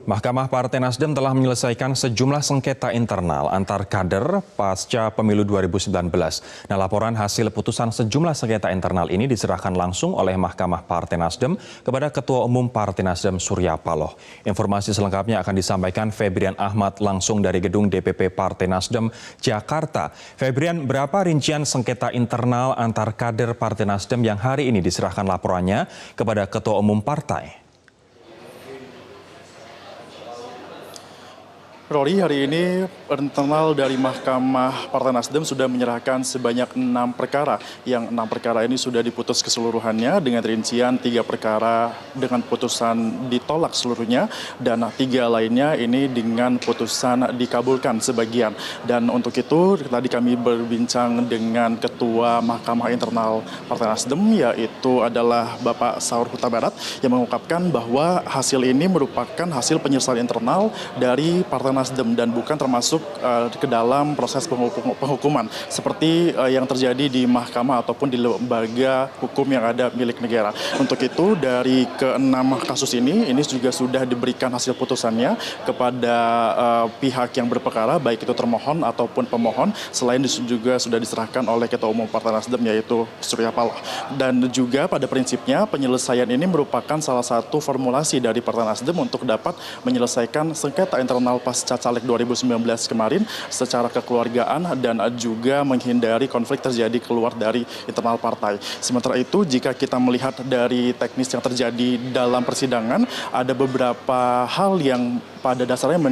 Mahkamah Partai Nasdem telah menyelesaikan sejumlah sengketa internal antar kader pasca pemilu 2019. Nah, laporan hasil putusan sejumlah sengketa internal ini diserahkan langsung oleh Mahkamah Partai Nasdem kepada Ketua Umum Partai Nasdem Surya Paloh. Informasi selengkapnya akan disampaikan Febrian Ahmad langsung dari gedung DPP Partai Nasdem, Jakarta. Febrian, berapa rincian sengketa internal antar kader Partai Nasdem yang hari ini diserahkan laporannya kepada Ketua Umum Partai? Rory, hari ini internal dari Mahkamah Partai Nasdem sudah menyerahkan sebanyak 6 perkara. Yang 6 perkara ini sudah diputus keseluruhannya dengan rincian 3 perkara dengan putusan ditolak seluruhnya dan 3 lainnya ini dengan putusan dikabulkan sebagian. Dan untuk itu tadi kami berbincang dengan Ketua Mahkamah Internal Partai Nasdem, yaitu adalah Bapak Saur Huta Barat, yang mengungkapkan bahwa hasil ini merupakan hasil penyelesaian internal dari Partai Nasdem dan bukan termasuk ke dalam proses penghukuman seperti yang terjadi di mahkamah ataupun di lembaga hukum yang ada milik negara. Untuk itu dari ke-6 kasus ini juga sudah diberikan hasil putusannya kepada pihak yang berperkara, baik itu termohon ataupun pemohon. Selain juga sudah diserahkan oleh Ketua Umum Partai Nasdem, yaitu Surya Paloh. Dan juga pada prinsipnya penyelesaian ini merupakan salah satu formulasi dari Partai Nasdem untuk dapat menyelesaikan sengketa internal pasca caleg 2019 kemarin secara kekeluargaan dan juga menghindari konflik terjadi keluar dari internal partai. Sementara itu, jika kita melihat dari teknis yang terjadi dalam persidangan, ada beberapa hal yang pada dasarnya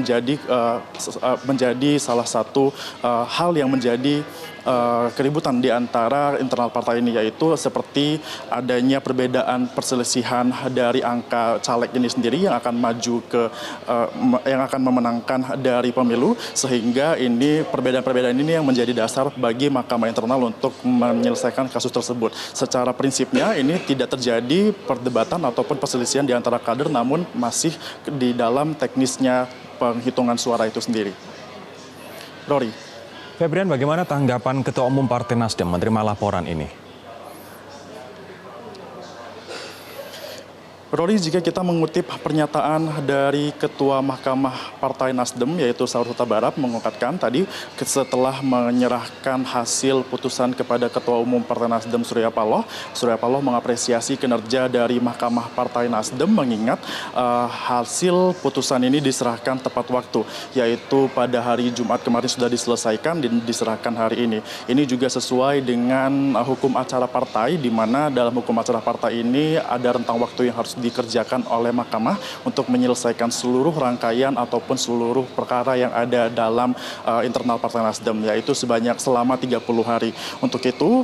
menjadi salah satu hal yang menjadi keributan di antara internal partai ini, yaitu seperti adanya perbedaan perselisihan dari angka caleg ini sendiri yang akan maju yang akan memenangkan dari pemilu, sehingga ini perbedaan-perbedaan ini yang menjadi dasar bagi Mahkamah Internal untuk menyelesaikan kasus tersebut. Secara prinsipnya ini tidak terjadi perdebatan ataupun perselisihan di antara kader, namun masih di dalam teknisnya penghitungan suara itu sendiri. Rory. Febrian, bagaimana tanggapan Ketua Umum Partai Nasdem menerima laporan ini? Rory, jika kita mengutip pernyataan dari Ketua Mahkamah Partai Nasdem, yaitu Saur Huta Barat, mengungkapkan tadi setelah menyerahkan hasil putusan kepada Ketua Umum Partai Nasdem Surya Paloh mengapresiasi kinerja dari Mahkamah Partai Nasdem, mengingat hasil putusan ini diserahkan tepat waktu, yaitu pada hari Jumat kemarin sudah diselesaikan dan diserahkan hari ini. Ini juga sesuai dengan hukum acara partai, di mana dalam hukum acara partai ini ada rentang waktu yang harus dikerjakan oleh mahkamah untuk menyelesaikan seluruh rangkaian ataupun seluruh perkara yang ada dalam internal Partai Nasdem, yaitu selama 30 hari. Untuk itu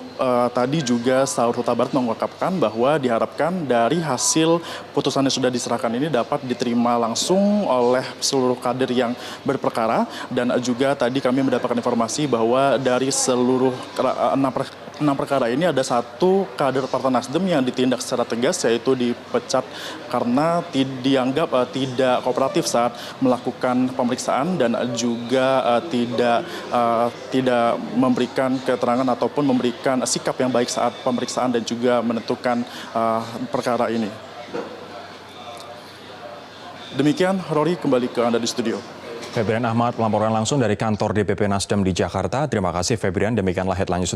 tadi juga Saur Huta Barat mengungkapkan bahwa diharapkan dari hasil putusan yang sudah diserahkan ini dapat diterima langsung oleh seluruh kader yang berperkara, dan juga tadi kami mendapatkan informasi bahwa dari seluruh 6 perkara ini ada 1 kader Partai Nasdem yang ditindak secara tegas, yaitu dipecat karena dianggap tidak kooperatif saat melakukan pemeriksaan dan juga tidak memberikan keterangan ataupun memberikan sikap yang baik saat pemeriksaan dan juga menentukan perkara ini. Demikian, Rory, kembali ke Anda di studio. Febrian Ahmad melaporkan langsung dari kantor DPP Nasdem di Jakarta. Terima kasih Febrian, demikianlah headline news.